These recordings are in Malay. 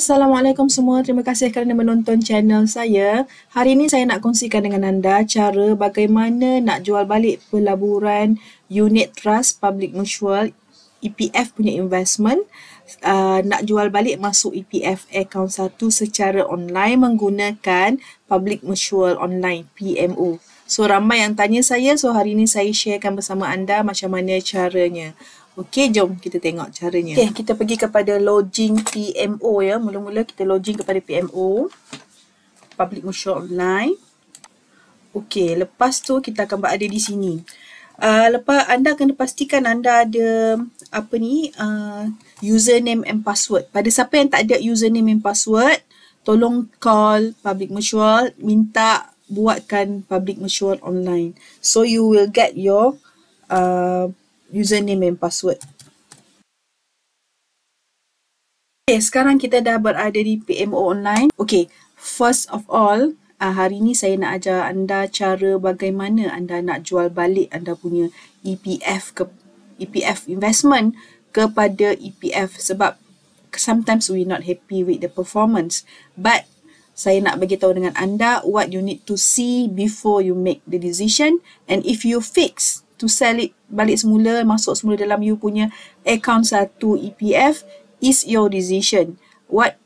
Assalamualaikum semua. Terima kasih kerana menonton channel saya. Hari ini saya nak kongsikan dengan anda cara bagaimana nak jual balik pelaburan unit trust public mutual EPF punya investment. Nak jual balik masuk EPF account satu secara online menggunakan public mutual online PMO. So ramai yang tanya saya, so hari ini saya sharekan bersama anda macam mana caranya. Okey, jom kita tengok caranya. Okey, kita pergi kepada login PMO ya. Mula-mula kita login kepada PMO, Public Mutual Online. Okey, lepas tu kita akan berada di sini. Lepas anda kena pastikan anda ada username and password. Pada siapa yang tak ada username and password, tolong call Public Mutual, minta buatkan Public Mutual Online. So you will get your username and password. Okay, sekarang kita dah berada di PMO online. Okay, first of all, hari ni saya nak ajar anda cara bagaimana anda nak jual balik anda punya EPF investment kepada EPF, sebab sometimes we not happy with the performance. But saya nak bagi tahu dengan anda what you need to see before you make the decision, and if you fix to sell it balik semula, masuk semula dalam you punya account satu EPF, is your decision. What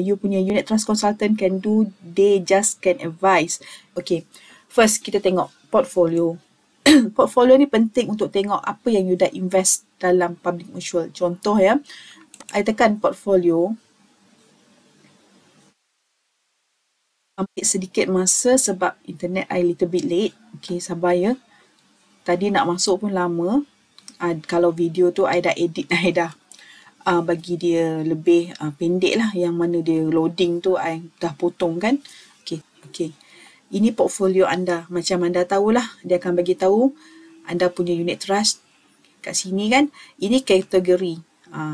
you punya unit trust consultant can do, they just can advise. Okay, first kita tengok portfolio. Portfolio ni penting untuk tengok apa yang you dah invest dalam public mutual. Contoh ya, I tekan portfolio. Ambil sedikit masa sebab internet I little bit late. Okay, sabar ya. Tadi nak masuk pun lama. Kalau video tu I dah edit, I dah bagi dia lebih pendek lah. Yang mana dia loading tu I dah potong kan. Okay. Ini portfolio anda. Macam anda tahulah, dia akan bagi tahu anda punya unit trust kat sini kan. Ini kategori.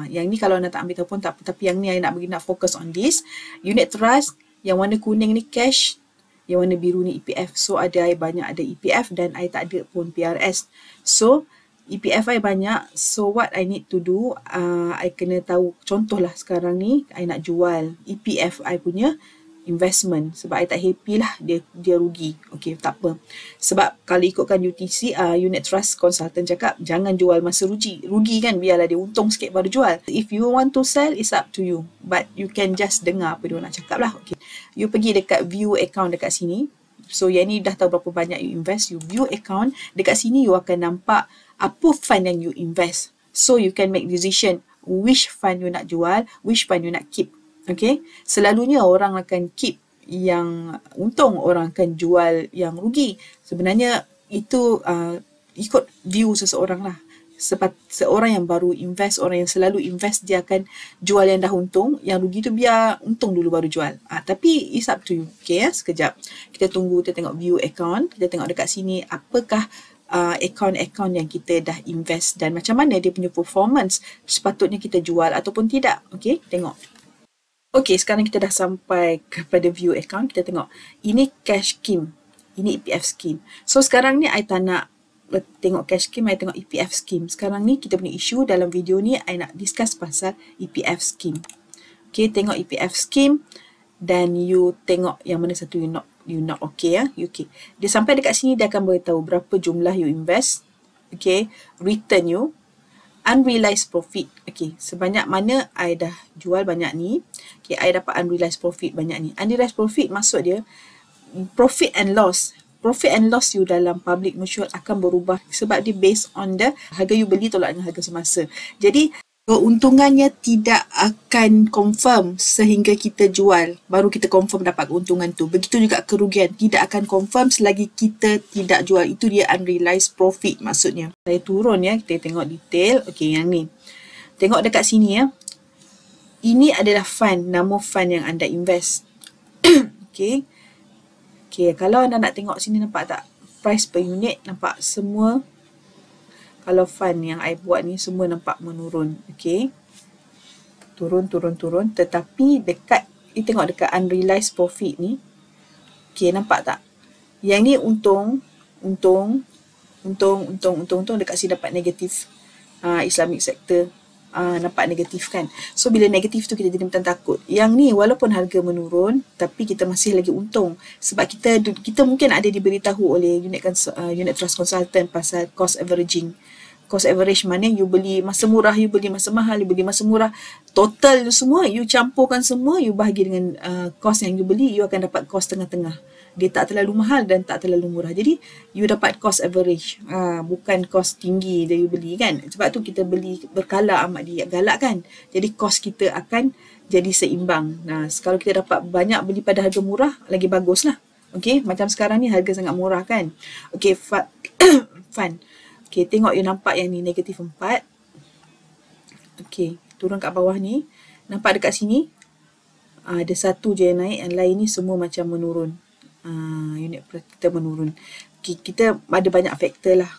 Yang ni kalau anda tak ambil tahu pun tak apa. Tapi yang ni I nak fokus on this. Unit trust, yang warna kuning ni cash, yang warna biru ni EPF. So I banyak ada EPF dan I tak ada pun PRS. So EPF I banyak. So what I need to do, I kena tahu. Contohlah sekarang ni I nak jual EPF I punya investment sebab I tak happy lah dia rugi. Okay, tak apa. Sebab kalau ikutkan UTC, Unit Trust Consultant cakap jangan jual masa rugi kan, biarlah dia untung sikit baru jual. If you want to sell, it's up to you, but you can just dengar apa dia nak cakap lah. Okay, you pergi dekat view account dekat sini. So yang ni dah tahu berapa banyak you invest, you view account. Dekat sini you akan nampak apa fund yang you invest. So you can make decision which fund you nak jual, which fund you nak keep. Okay, selalunya orang akan keep yang untung, orang akan jual yang rugi. Sebenarnya itu ikut view seseorang lah. Sebab seorang yang baru invest, orang yang selalu invest, dia akan jual yang dah untung, yang rugi tu biar untung dulu baru jual. Tapi it's up to you. Okay ya, sekejap. Kita tunggu, kita tengok view account, kita tengok dekat sini apakah account-account yang kita dah invest dan macam mana dia punya performance, sepatutnya kita jual ataupun tidak. Okay, tengok. Okay, sekarang kita dah sampai kepada view account. Kita tengok, ini cash scheme, ini EPF scheme. So sekarang ni I tak nak tengok cash scheme, I tengok EPF scheme. Sekarang ni kita punya isu dalam video ni, I nak discuss pasal EPF scheme. Okay, tengok EPF scheme dan you tengok yang mana satu you not okay ya. Okay, dia sampai dekat sini dia akan beritahu berapa jumlah you invest. Okay, return you, unrealized profit. Okay, sebanyak mana I dah jual banyak ni. Okay, I dapat unrealized profit banyak ni. Unrealized profit maksud dia profit and loss. Profit and loss you dalam public mutual akan berubah sebab dia based on the harga you beli tolak dengan harga semasa. Jadi keuntungannya tidak akan confirm sehingga kita jual baru kita confirm dapat keuntungan tu. Begitu juga kerugian tidak akan confirm selagi kita tidak jual. Itu dia unrealized profit maksudnya. Saya turun ya, kita tengok detail. Okey, yang ni. Tengok dekat sini ya. Ini adalah fund, nama fund yang anda invest. Okey. Okey, kalau anda nak tengok sini nampak tak? Price per unit nampak semua. Kalau fund yang I buat ni semua nampak menurun. Okey. Turun. Tetapi dekat, tengok dekat unrealized profit ni. Okey, nampak tak? Yang ni untung dekat sini dapat negatif. Islamic sector. nampak negatif kan. So bila negatif tu kita jadi macam takut. Yang ni walaupun harga menurun tapi kita masih lagi untung sebab kita mungkin ada diberitahu oleh unit trust consultant pasal cost averaging. Cost average mana you beli masa murah, you beli masa mahal, you beli masa murah, total semua you campurkan semua, you bahagi dengan cost yang you beli, you akan dapat cost tengah-tengah. Dia tak terlalu mahal dan tak terlalu murah. Jadi you dapat cost average, bukan cost tinggi yang you beli kan. Sebab tu kita beli berkala amat dia galak kan. Jadi cost kita akan jadi seimbang. Nah, kalau kita dapat banyak beli pada harga murah, lagi bagus lah. Okay, macam sekarang ni harga sangat murah kan. Okay, fun. Okay, tengok you nampak yang ni negatif 4. Okay, turun kat bawah ni. Nampak dekat sini? Ada satu je yang naik, yang lain ni semua macam menurun. Unit kita menurun. Okay, kita ada banyak faktor lah.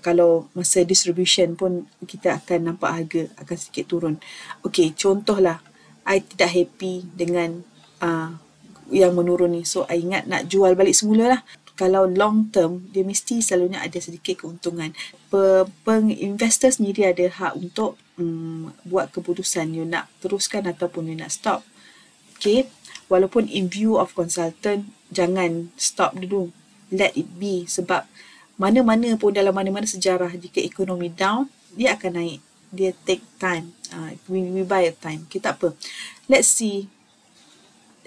Kalau masa distribution pun kita akan nampak harga akan sedikit turun. Okay, contohlah, I tidak happy dengan yang menurun ni. So, I ingat nak jual balik semula lah. Kalau long term, dia mesti selalunya ada sedikit keuntungan. Investor sendiri ada hak untuk buat keputusan you nak teruskan ataupun you nak stop. Okay, walaupun in view of consultant, jangan stop dulu. Let it be. Sebab mana-mana pun dalam mana-mana sejarah, jika ekonomi down, dia akan naik. Dia take time. We buy a time. Okay, tak apa. Let's see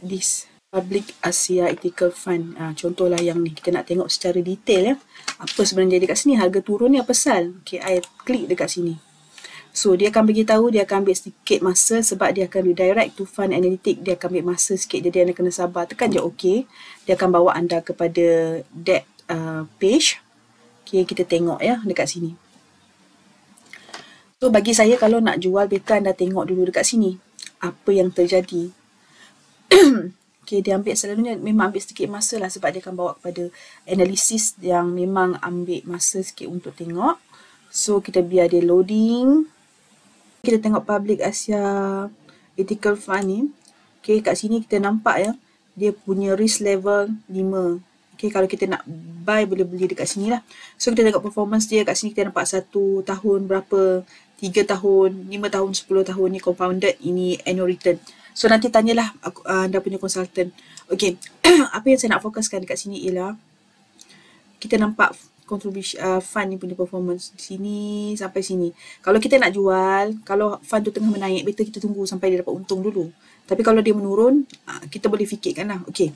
this. Public Asia Ethical Fund. Contohlah yang ni. Kita nak tengok secara detail ya. Apa sebenarnya dekat sini. Harga turun ni apa pasal? Okay, I klik dekat sini. So, dia akan beritahu, dia akan ambil sedikit masa sebab dia akan redirect to fund analytic. Dia akan ambil masa sikit. Jadi, anda kena sabar. Tekan je OK. Dia akan bawa anda kepada that page. Okay, kita tengok ya dekat sini. So, bagi saya kalau nak jual, better anda tengok dulu dekat sini. Apa yang terjadi. Okay, dia selalunya memang ambil sedikit masa lah sebab dia akan bawa kepada analisis yang memang ambil masa sikit untuk tengok. So, kita biar dia loading. Kita tengok Public Asia Ethical Fund ni. Okay, kat sini kita nampak ya, dia punya risk level 5. Okay, kalau kita nak buy, boleh beli dekat sini lah. So, kita tengok performance dia. Kat sini kita nampak 1 tahun berapa, 3 tahun, 5 tahun, 10 tahun ni compounded. Ini annual return. So, nanti tanyalah anda punya konsultan. Okay, apa yang saya nak fokuskan dekat sini ialah kita nampak contribution fund ni punya performance di sini sampai sini. Kalau kita nak jual, kalau fund tu tengah menaik, better kita tunggu sampai dia dapat untung dulu. Tapi kalau dia menurun, kita boleh fikirkan lah. Okay,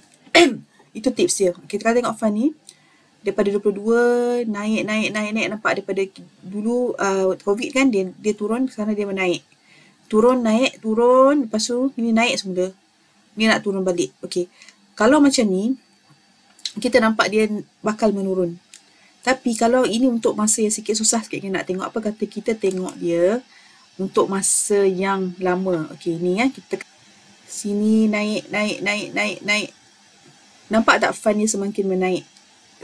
itu tips dia. Kita tengok fund ni daripada 22 naik nampak daripada dulu COVID kan dia turun, sekarang dia menaik. Turun, naik, turun, lepas tu ini naik semula. Ni nak turun balik. Okay. Kalau macam ni, kita nampak dia bakal menurun. Tapi kalau ini untuk masa yang sikit susah sikit nak tengok, apa kata kita tengok dia untuk masa yang lama. Okay, ni kan kita sini naik. Nampak tak fund dia semakin menaik?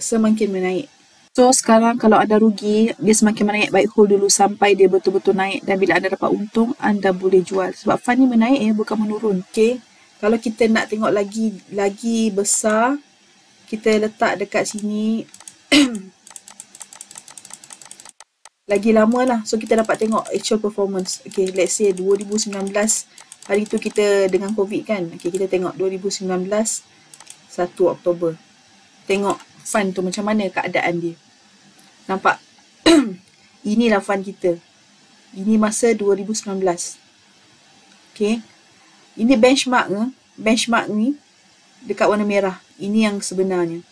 Semakin menaik. So, sekarang kalau anda rugi, dia semakin menaik, baik hold dulu sampai dia betul-betul naik. Dan bila anda dapat untung, anda boleh jual. Sebab fund ni menaik ya, bukan menurun. Okay. Kalau kita nak tengok lagi besar, kita letak dekat sini. Lagi lama lah. So, kita dapat tengok actual performance. Okay, let's say 2019. Hari tu kita dengan COVID kan. Okay, kita tengok 2019, 1 Oktober. Tengok fund tu macam mana keadaan dia. Nampak? Inilah fund kita. Ini masa 2019. Okay. Ini benchmark. Benchmark ni dekat warna merah. Ini yang sebenarnya.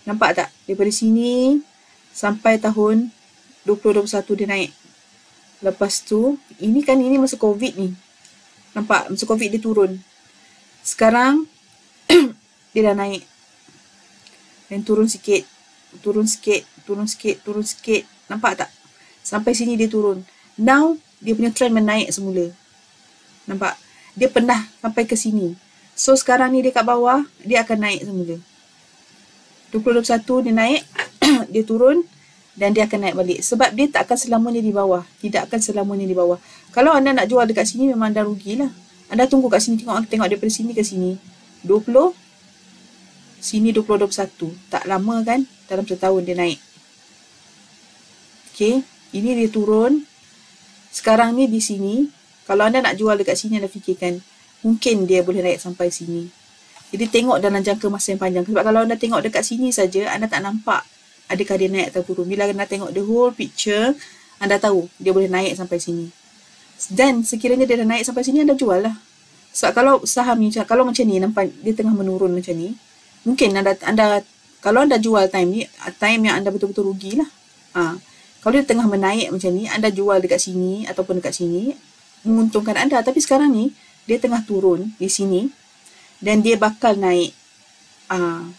Nampak tak? Daripada sini sampai tahun 2021 dia naik. Lepas tu, ini masa COVID ni. Nampak? Masa COVID dia turun. Sekarang, dia dah naik. Dan turun sikit. Nampak tak? Sampai sini dia turun. Now, dia punya trend menaik semula. Nampak? Dia pernah sampai ke sini. So, sekarang ni dia kat bawah, dia akan naik semula. 2021 dia naik, dia turun, dan dia akan naik balik. Sebab dia tak akan selamanya di bawah. Tidak akan selamanya di bawah. Kalau anda nak jual dekat sini, memang anda rugilah. Anda tunggu kat sini, tengok daripada sini ke sini. 20, sini 2021. Tak lama kan? Dalam setahun dia naik. Okay. Ini dia turun. Sekarang ni di sini, kalau anda nak jual dekat sini, anda fikirkan mungkin dia boleh naik sampai sini. Jadi tengok dalam jangka masa yang panjang. Sebab kalau anda tengok dekat sini saja, anda tak nampak adakah dia naik atau turun. Bila anda tengok the whole picture, anda tahu dia boleh naik sampai sini. Dan sekiranya dia dah naik sampai sini, anda jual lah. Sebab kalau saham ni, kalau macam ni, nampak dia tengah menurun macam ni, mungkin anda kalau anda jual time ni, time yang anda betul-betul rugi lah. Kalau dia tengah menaik macam ni, anda jual dekat sini ataupun dekat sini, menguntungkan anda. Tapi sekarang ni, dia tengah turun di sini dan dia bakal naik.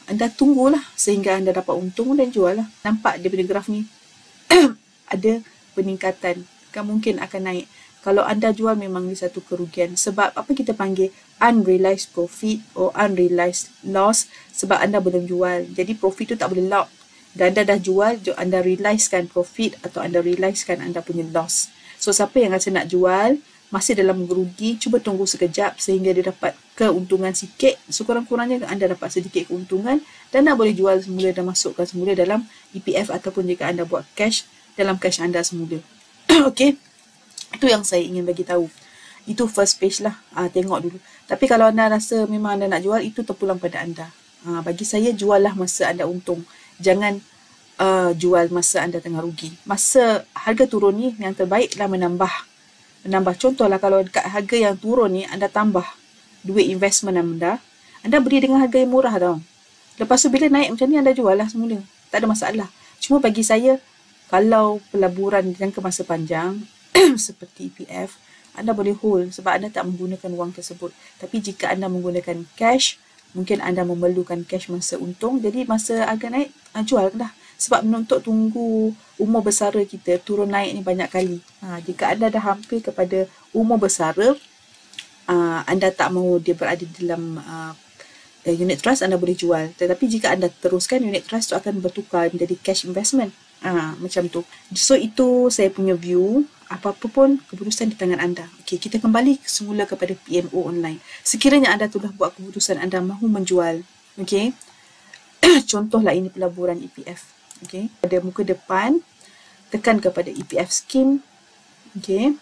Anda tunggulah sehingga anda dapat untung dan jual lah. Nampak daripada graf ni, ada peningkatan. Kan mungkin akan naik. Kalau anda jual memang ni satu kerugian. Sebab apa kita panggil unrealized profit or unrealized loss, sebab anda belum jual. Jadi profit tu tak boleh lock. Dan anda dah jual, anda realizekan profit atau anda realizekan anda punya loss. So siapa yang rasa nak jual, masih dalam merugi, cuba tunggu sekejap sehingga dia dapat keuntungan sikit. Sekurang-kurangnya anda dapat sedikit keuntungan dan anda boleh jual semula dan masukkan semula dalam EPF ataupun jika anda buat cash, dalam cash anda semula. Okey. Itu yang saya ingin bagi tahu. Itu first page lah. Tengok dulu. Tapi kalau anda rasa memang anda nak jual, itu terpulang pada anda. Bagi saya, juallah masa anda untung. Jangan jual masa anda tengah rugi. Masa harga turun ni, yang terbaik adalah menambah. Contohlah kalau dekat harga yang turun ni, anda tambah duit investment anda. Anda beri dengan harga yang murah tau. Lepas tu bila naik macam ni, anda jual lah semula. Tak ada masalah. Cuma bagi saya, kalau pelaburan jangka masa panjang, seperti EPF, anda boleh hold sebab anda tak menggunakan wang tersebut. Tapi jika anda menggunakan cash, mungkin anda memerlukan cash masa untung. Jadi masa harga naik, jual dah. Sebab menuntut tunggu umur bersara kita turun naik ni banyak kali. Jika anda dah hampir kepada umur bersara, anda tak mahu dia berada dalam unit trust, anda boleh jual. Tetapi jika anda teruskan, unit trust tu akan bertukar menjadi cash investment. Macam tu. So itu saya punya view. Apa-apa pun keputusan di tangan anda. Okey, kita kembali semula kepada PMO online. Sekiranya anda telah buat keputusan anda mahu menjual, okey. Contohlah ini pelaburan EPF. Okey, pada muka depan tekan kepada EPF scheme. Okey.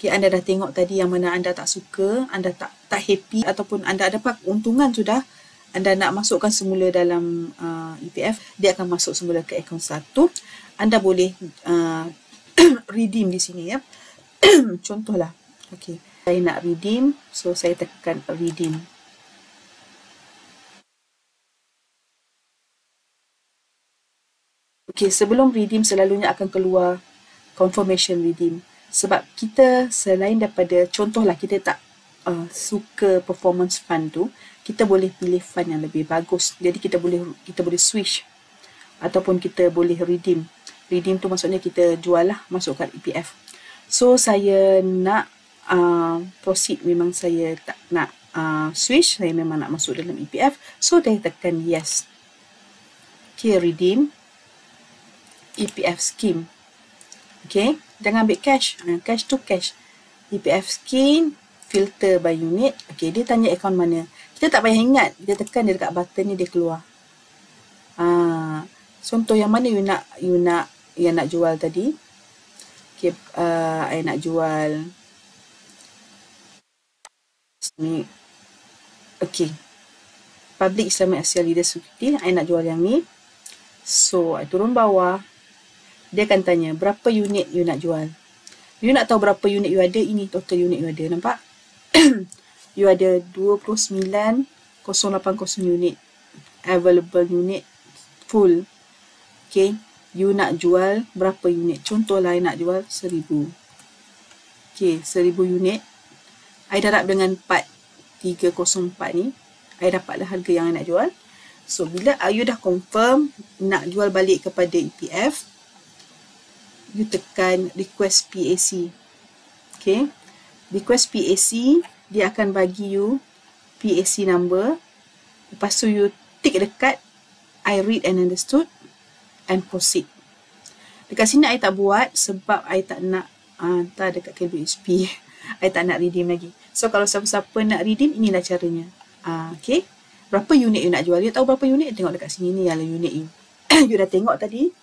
Okey, anda dah tengok tadi yang mana anda tak suka, anda tak happy ataupun anda dapat keuntungan sudah. Anda nak masukkan semula dalam EPF, dia akan masuk semula ke akaun 1. Anda boleh redeem di sini ya. Contohlah. Okey, saya nak redeem, so saya tekan redeem. Okey, sebelum redeem selalunya akan keluar confirmation redeem. Sebab kita selain daripada, contohlah kita tak suka performance fund tu, kita boleh pilih fund yang lebih bagus. Jadi kita boleh switch ataupun kita boleh redeem. Redeem tu maksudnya kita jual lah, masukkan EPF. So saya nak proceed, memang saya tak nak switch, saya memang nak masuk dalam EPF. So saya tekan yes. Okay, redeem EPF scheme. Okay, jangan ambil cash. Cash to cash. EPF scheme, filter by unit. Okay, dia tanya akaun mana. Kita tak payah ingat. Dia tekan dia dekat button ni, dia keluar. Contoh yang mana yang nak jual tadi. Okay, I nak jual ni. Okay, Public Islamic Asia Leader Security. I nak jual yang ni. So, I turun bawah. Dia akan tanya, berapa unit you nak jual? You nak tahu berapa unit you ada? Ini total unit you ada. Nampak? You ada 29,080 unit. Available unit full. Okay. You nak jual berapa unit? Contohlah, I nak jual 1,000. Okay, 1,000 unit. I darab dengan part 304 ni. I dapatlah harga yang I nak jual. So, bila you dah confirm nak jual balik kepada EPF, you tekan request PAC. Okay. Request PAC, dia akan bagi you PAC number. Lepas tu you tick dekat I read and understood and proceed. Dekat sini I tak buat sebab I tak nak hantar dekat KBHP. I tak nak redeem lagi. So kalau siapa-siapa nak redeem, inilah caranya. Okay. Berapa unit you nak jual? You tahu berapa unit? Tengok dekat sini, ni ialah unit you. You dah tengok tadi.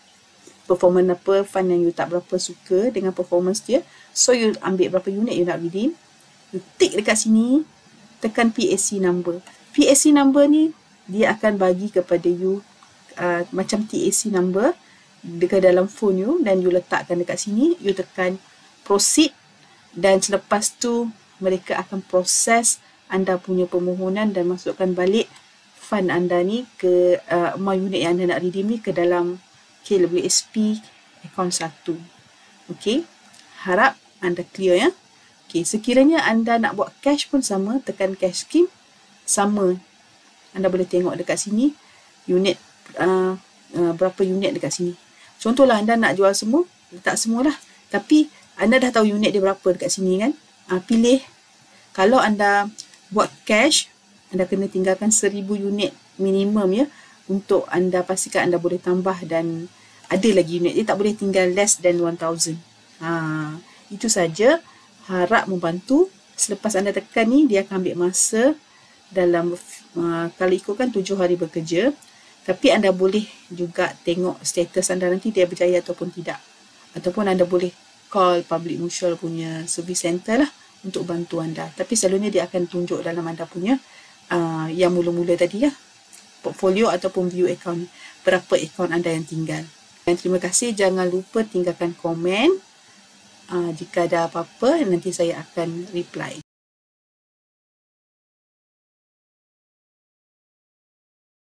performance apa, fund yang you tak berapa suka dengan performance dia. So you ambil berapa unit you nak redeem, you tick dekat sini, tekan PAC number. PAC number ni dia akan bagi kepada you macam TAC number dekat dalam phone you, dan you letakkan dekat sini, you tekan proceed, dan selepas tu mereka akan proses anda punya permohonan dan masukkan balik fund anda ni ke amount unit yang anda nak redeem ni ke dalam KWSP akaun 1. Okey, harap anda clear ya. Okey, sekiranya anda nak buat cash pun sama, tekan cash scheme, sama. Anda boleh tengok dekat sini unit berapa unit dekat sini. Contohlah anda nak jual semua, letak semualah. Tapi anda dah tahu unit dia berapa dekat sini kan. Pilih. Kalau anda buat cash, anda kena tinggalkan 1000 unit minimum ya, untuk anda pastikan anda boleh tambah, dan ada lagi unit dia tak boleh tinggal less than 1000. Itu saja. Harap membantu. Selepas anda tekan ni, dia akan ambil masa dalam kalau ikutkan 7 hari bekerja. Tapi anda boleh juga tengok status anda nanti dia berjaya ataupun tidak. Ataupun anda boleh call Public Mutual punya service center lah untuk bantu anda. Tapi selalunya dia akan tunjuk dalam anda punya yang mula-mula tadi ya, portfolio ataupun view account, berapa akaun anda yang tinggal. Dan terima kasih, jangan lupa tinggalkan komen. Jika ada apa-apa nanti saya akan reply.